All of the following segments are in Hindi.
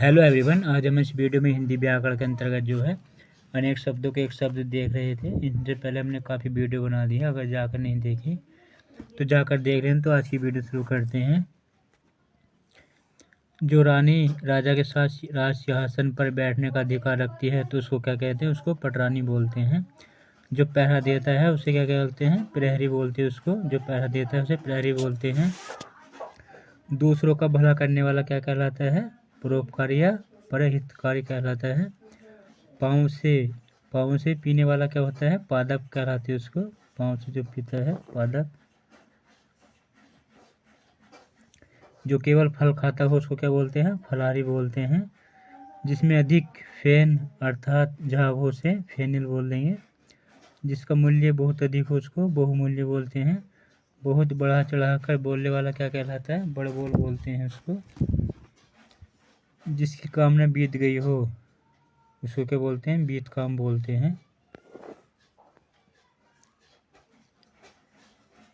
हेलो एवरीवन, आज हम इस वीडियो में हिंदी व्याकरण के अंतर्गत जो है अनेक शब्दों के एक शब्द देख रहे थे। इनसे पहले हमने काफ़ी वीडियो बना दी है, अगर जाकर नहीं देखी तो जाकर देख लें। तो आज की वीडियो शुरू करते हैं। जो रानी राजा के साथ राज सिंहासन पर बैठने का अधिकार रखती है तो उसको क्या कहते हैं? उसको पटरानी बोलते हैं। जो पहरा देता है उसे क्या कहते हैं? प्रहरी बोलते हैं उसको। जो पहरा देता है उसे प्रहरी बोलते हैं। दूसरों का भला करने वाला क्या कहलाता है? परोपकारी या परहितकारी कहलाता है। पाँव से पीने वाला क्या होता है? पादप कहलाते हैं उसको। पाँव से जो पीता है पादप। जो केवल फल खाता हो उसको क्या बोलते हैं? फलाहारी बोलते हैं। जिसमें अधिक फेन अर्थात झाग हो उसे फेनिल बोल देंगे। जिसका मूल्य बहुत अधिक हो उसको बहुमूल्य बोलते हैं। बहुत बढ़ा चढ़ाकर बोलने वाला क्या कहलाता है? बड़बोल बोलते हैं उसको। जिसकी कामना बीत गई हो उसको क्या बोलते हैं? बीत काम बोलते हैं।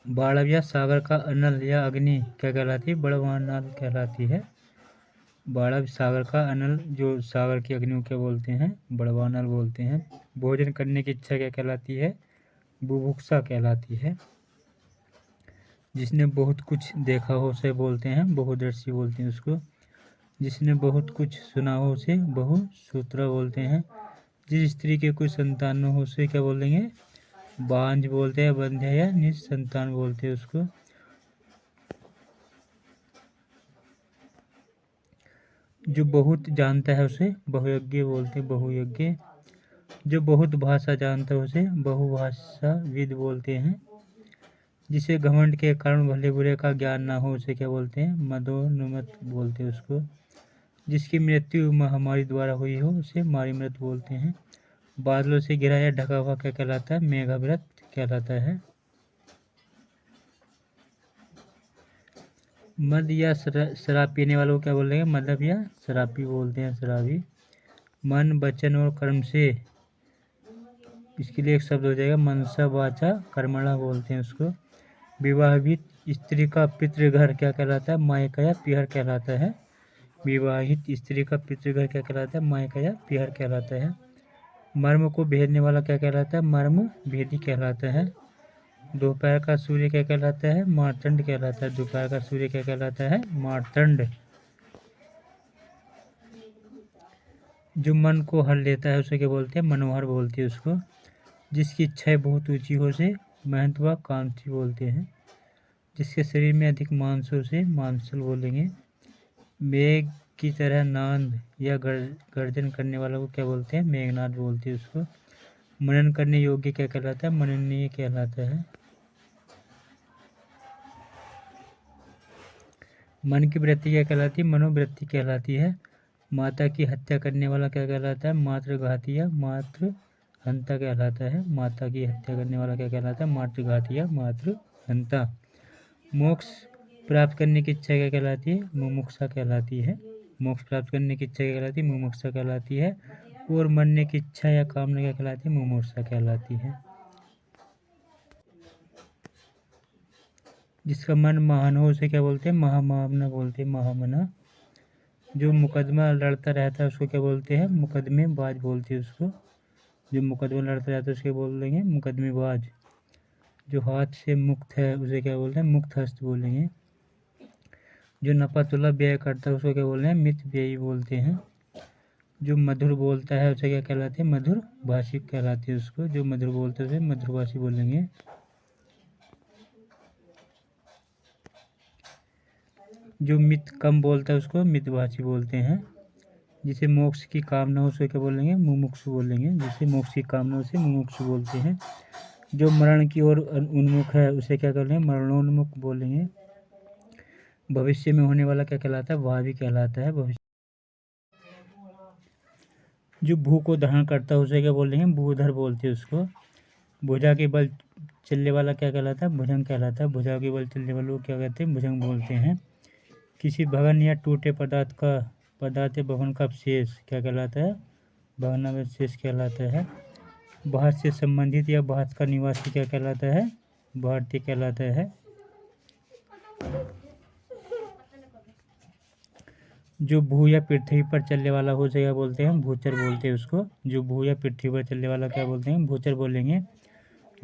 बाड़व या सागर का अनल या अग्नि क्या कहलाती है? बड़वानल कहलाती है। बाड़व सागर का अनल, जो सागर की अग्नि क्या बोलते हैं? बड़वानल बोलते हैं। भोजन करने की इच्छा क्या कहलाती है? बुभुक्षा कहलाती है। जिसने बहुत कुछ देखा हो उसे बोलते हैं बहुदर्शी बोलते हैं उसको। जिसने बहुत कुछ सुना हो उसे बहुश्रुता बोलते हैं। जिस स्त्री के कोई संतान न हो उसे क्या बोलेंगे? बांझ बोलते हैं, बंध्या या निसंतान बोलते हैं उसको। जो बहुत जानता है उसे बहुयज्ञ बोलते हैं, बहुयज्ञ। जो बहुत भाषा जानता है उसे बहुभाषाविद बोलते हैं। जिसे घमंड के कारण भले बुरे का ज्ञान ना हो उसे क्या बोलते हैं? मदोन्मत्त बोलते हैं उसको। जिसकी मृत्यु महामारी द्वारा हुई हो उसे मारीमृत बोलते हैं। बादलों से घिरा या ढका हुआ क्या कहलाता है? मेघावृत कहलाता है। मद या शराब पीने वालों को क्या बोलेंगे? मदप या शराबी बोलते हैं, शराबी। मन, वचन और कर्म से, इसके लिए एक शब्द हो जाएगा मनसा वाचा कर्मणा बोलते हैं उसको। विवाहित स्त्री का पितृघर क्या कहलाता है? मायका या पिहर कहलाता है। विवाहित स्त्री का पितृघर क्या कहलाता है? मायका या पिहर कहलाता है। मर्म को भेदने वाला क्या कहलाता है? मर्म भेदी कहलाता है। दोपहर का सूर्य क्या कहलाता है? मार्तंड कहलाता है। दोपहर का सूर्य क्या कहलाता है? मार्तंड। जो मन को हर लेता है उसे क्या बोलते हैं? मनोहर बोलते हैं उसको। जिसकी इच्छाएं बहुत ऊंची हो उसे महत्वाकांक्षी बोलते हैं। जिसके शरीर में अधिक मांस हो उसे मांसल बोलेंगे। मेघ की तरह नाद या गर्जन करने वाला को क्या बोलते हैं? मेघनाद बोलते हैं उसको। मनन करने योग्य क्या कहलाता है? मननीय कहलाता है। मन की वृत्ति क्या कहलाती है? मनोवृत्ति कहलाती है। माता की हत्या करने वाला क्या कहलाता है? मातृघाती या मातृहंता कहलाता है। माता की हत्या करने वाला क्या कहलाता है? मातृघाती या मातृहंता। मोक्ष प्राप्त करने की इच्छा क्या कहलाती है? मुमुक्षा कहलाती है। मोक्ष प्राप्त करने की इच्छा क्या कहलाती है? मुमुक्षा कहलाती है। और मरने की इच्छा या कामना क्या कहलाती है? मुमूर्षा कहलाती है। जिसका मन महान हो उसे क्या बोलते हैं? महामामना बोलते हैं, महामना। जो मुकदमा लड़ता रहता है उसको क्या बोलते हैं? मुकदमेबाज बोलते हैं उसको। जो मुकदमा लड़ता रहता है उसके बोल देंगे मुकदमेबाज। जो हाथ से मुक्त है उसे क्या बोलते हैं? मुक्त हस्त बोलेंगे। जो नफा तुला व्यय करता है उसको क्या बोलते हैं? मित व्ययी बोलते हैं। जो मधुर बोलता है उसे क्या कहलाते हैं? मधुर भाषी कहलाते हैं उसको। जो मधुर बोलते हैं उसे मधुरभाषी बोलेंगे। जो मित कम बोलता है उसको मितभाषी बोलते हैं। जिसे मोक्ष की कामना हो उसे क्या बोलेंगे? मुमुक्षु बोलेंगे। जिसे मोक्ष की कामना हो उसे मुमुक्षु बोलते हैं। जो मरण की ओर उन्मुख है उसे क्या बोलेंगे? मरणोन्मुख बोलेंगे। भविष्य में होने वाला क्या कहलाता है? भावी कहलाता है। भविष्य। जो भू को धारण करता है उसे क्या बोलेंगे? भूधर बोलते हैं उसको। भुजा के बल चलने वाला क्या कहलाता है? भुजंग कहलाता है। भुजा के बल चलने वालों को क्या कहते हैं? भुजंग बोलते हैं। किसी भवन या टूटे पदार्थ या भवन का अवशेष क्या कहलाता है? भग्नावशेष कहलाता है। भारत से संबंधित या भारत का निवासी क्या कहलाता है? भारतीय कहलाता है। जो भू या पृथ्वी पर चलने वाला हो उसे क्या बोलते हैं? भूचर बोलते हैं उसको। जो भू या पृथ्वी पर चलने वाला क्या बोलते हैं? भूचर बोलेंगे।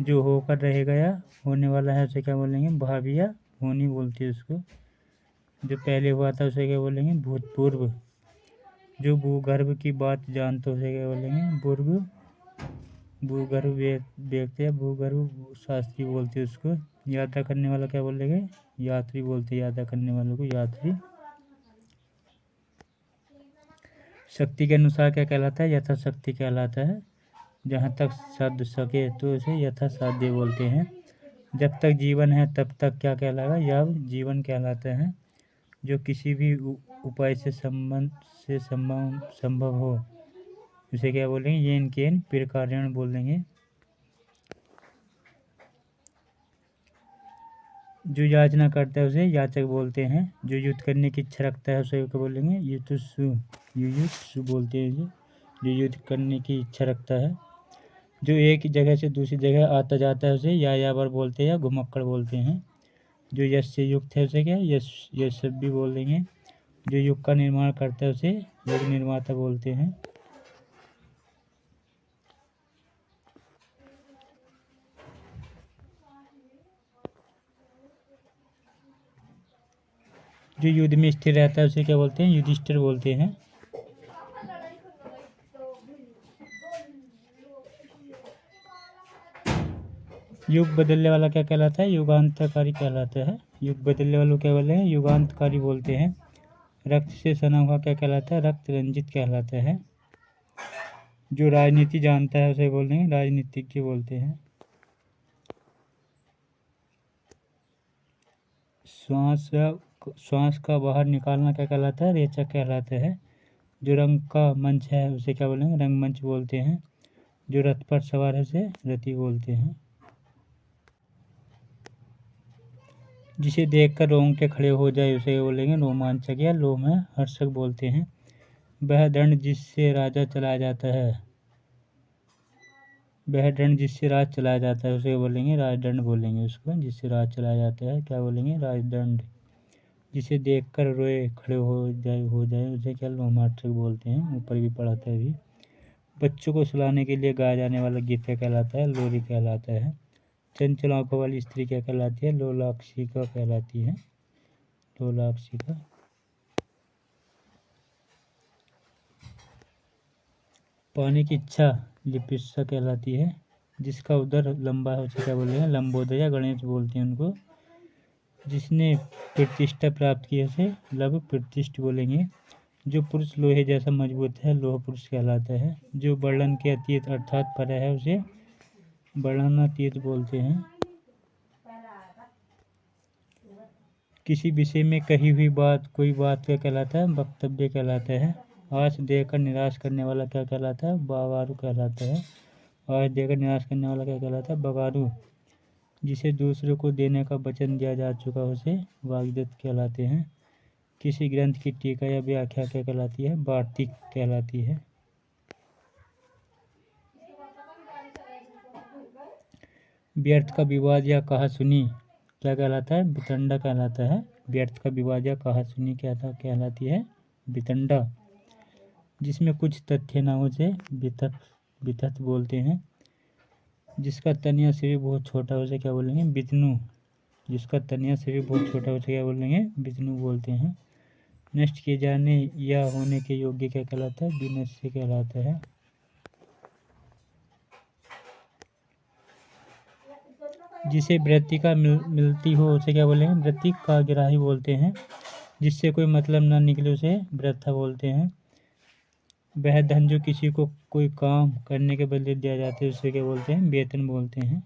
जो होकर रहेगा या होने वाला है उसे क्या बोलेंगे? भावी या होनी बोलते हैं उसको। जो पहले हुआ था उसे क्या बोलेंगे? भूतपूर्व। जो भूगर्भ की बात जानते उसे क्या बोलेंगे? भूगर्भ व्यक्ति या भूगर्भ शास्त्री बोलते हैं उसको। यात्रा करने वाला क्या बोलेंगे? यात्री बोलते हैं यात्रा करने वालों को, यात्री। शक्ति के अनुसार क्या कहलाता है? यथाशक्ति कहलाता है। जहाँ तक साध सके तो उसे यथासाध्य बोलते हैं। जब तक जीवन है तब तक क्या कहलाएगा? याव जीवन कहलाता है। जो किसी भी उपाय से संभव हो उसे क्या बोलेंगे? येन केन प्रकार्यण बोलेंगे। जो याचना करता है उसे याचक बोलते हैं। जो युद्ध करने की इच्छा रखता है उसे क्या बोलेंगे? युयुत्सु बोलते हैं। जो युद्ध करने की इच्छा रखता है। जो एक जगह से दूसरी जगह आता जाता है उसे यायावर बोलते हैं या घुमक्कड़ बोलते हैं। जो यश से युक्त है उसे क्या यश भी बोलेंगे। जो युग का निर्माण करता है उसे युग निर्माता बोलते हैं। जो युद्ध में स्थिर रहता है उसे क्या बोलते हैं? युधिष्ठिर बोलते हैं। युग बदलने वाला क्या कहलाता है? युगांतकारी कहलाता है। युग बदलने वालों क्या बोलते हैं? युगांतकारी बोलते हैं। रक्त से सना हुआ क्या कहलाता है? रक्त रंजित कहलाता है। जो राजनीति जानता है उसे बोलेंगे राजनीतिज्ञ बोलते हैं। श्वास का बाहर निकालना क्या कहलाता है? रेचक कहलाता है। जो रंग का मंच है उसे क्या बोलेंगे? रंगमंच बोलते हैं। जो रथ पर सवार है उसे रथी बोलते हैं। जिसे देखकर रोंगटे खड़े हो जाए उसे बोलेंगे रोमांचक या लोमहर्षक बोलते हैं। वह दंड जिससे राजा चलाया जाता है उसे बोलेंगे राजदंड बोलेंगे उसको। जिससे राज चलाया जाता है क्या बोलेंगे? राजदंड। जिसे देखकर रोए खड़े हो जाए उसे क्या रोमांचक बोलते हैं। ऊपर भी पढ़ा था अभी। बच्चों को सुलाने के लिए गाया जाने वाला गीत क्या कहलाता है? लोरी कहलाता है। चंचल आंखों वाली स्त्री क्या कहलाती है? लोलाक्षिका कहलाती है। लोलाक्षिका। पाने की इच्छा लिपिस्सा कहलाती है। जिसका उदर लंबा है उसे क्या बोलते हैं? लंबोदर या गणेश बोलते हैं उनको। जिसने प्रतिष्ठा प्राप्त की है उसे लव प्रतिष्ठ बोलेंगे। जो पुरुष लोहे जैसा मजबूत है लोह पुरुष कहलाता है। जो वर्णन के अतीत अर्थात पर है उसे वर्णनातीत बोलते हैं। किसी विषय में कही हुई बात कोई बात क्या कहलाता है? वक्तव्य कहलाता है। आश देकर निराश करने वाला क्या कहलाता है? बगारू कहलाता है। आश देकर निराश करने वाला क्या कहलाता है? बगारू। जिसे दूसरों को देने का वचन दिया जा चुका उसे वाग्दत्त कहलाते हैं। किसी ग्रंथ की टीका या व्याख्या क्या कहलाती है? वार्तिक कहलाती है। व्यर्थ का विवाद या कहा सुनी क्या कहलाता है? वितंडा कहलाता है। व्यर्थ का विवाद या कहा सुनी क्या कहलाती है? वितंडा। जिसमें कुछ तथ्य ना हो उसे वितथ बोलते हैं। जिसका तनिया शरीर बहुत छोटा उसे क्या बोलेंगे? विष्णु। जिसका तनिया शरीर बहुत छोटा उसे क्या बोलेंगे? विष्णु बोलते हैं। नष्ट किए जाने या होने के योग्य क्या कहलाता है? विनश्य कहलाता है। जिसे वृत्ति का मिलती हो उसे क्या बोलेंगे? वृत्ति का गिराही बोलते हैं। जिससे कोई मतलब ना निकले उसे वृथा बोलते हैं। वह धन जो किसी को कोई काम करने के बदले दिया जाता है उसे क्या बोलते हैं? वेतन बोलते हैं।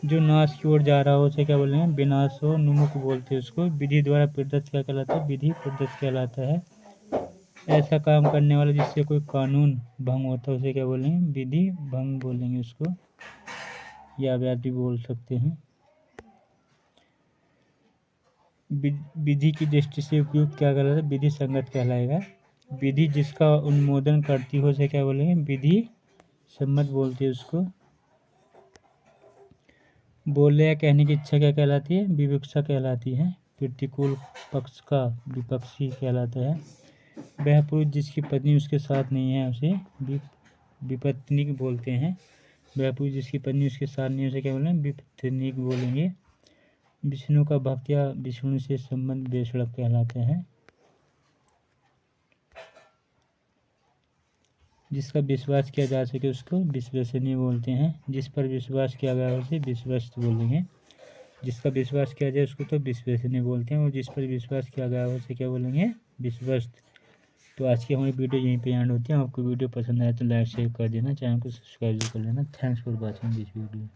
जो नाश की ओर जा रहा हो उसे क्या बोलेंगे? विनाशो नुमुख बोलते हैं उसको। विधि द्वारा प्रदत्त क्या कहलाता है? विधि प्रदत्त कहलाता है। ऐसा काम करने वाला जिससे कोई कानून भंग होता है उसे क्या बोलेंगे? विधि भंग बोलेंगे उसको, या व्याध भी बोल सकते हैं। विधि की दृष्टि से उपयुक्त क्या कहलाता है? विधि संगत कहलाएगा। विधि जिसका अनुमोदन करती हो उसे क्या बोलेंगे? विधि सम्मत बोलते हैं उसको। बोलने या कहने की इच्छा क्या कहलाती है? विवक्षा कहलाती है। प्रतिकूल पक्ष का विपक्षी कहलाता है। वह पुरुष जिसकी पत्नी उसके साथ नहीं है उसे विपत्निक बोलते हैं। वह पुरुष जिसकी पत्नी उसके साथ नहीं है उसे क्या बोलेंगे? विपत्निक बोलेंगे। विष्णु का भक्त या विष्णु से संबंध बेसड़क कहलाते हैं। जिसका विश्वास किया जा सके उसको विश्वसनीय बोलते हैं। जिस पर विश्वास किया गया उसे विश्वस्त बोलेंगे। जिसका विश्वास किया जाए उसको तो विश्वसनीय बोलते हैं, और जिस पर विश्वास किया गया उसे क्या बोलेंगे? विश्वस्त। तो आज की हमारी वीडियो यहीं पे एंड होती है। आपको वीडियो पसंद आए तो लाइक शेयर कर देना, चैनल को सब्सक्राइब कर लेना। Thanks for watching this video.